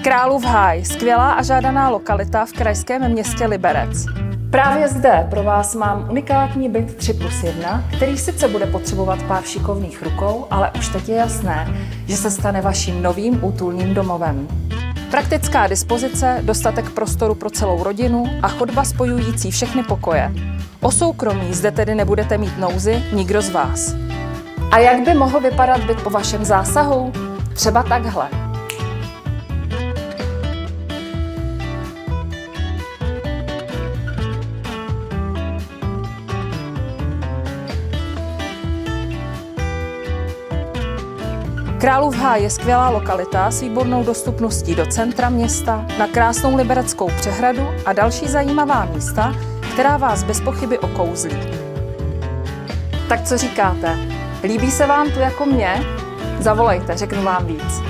Králův Háj, skvělá a žádaná lokalita v krajském městě Liberec. Právě zde pro vás mám unikátní byt 3+1, který sice bude potřebovat pár šikovných rukou, ale už teď je jasné, že se stane vaším novým útulným domovem. Praktická dispozice, dostatek prostoru pro celou rodinu a chodba spojující všechny pokoje. O soukromí zde tedy nebudete mít nouzy nikdo z vás. A jak by mohl vypadat byt po vašem zásahu? Třeba takhle. Králův Háj je skvělá lokalita s výbornou dostupností do centra města, na krásnou libereckou přehradu a další zajímavá místa, která vás bez pochyby okouzlí. Tak co říkáte? Líbí se vám tu jako mně? Zavolejte, řeknu vám víc.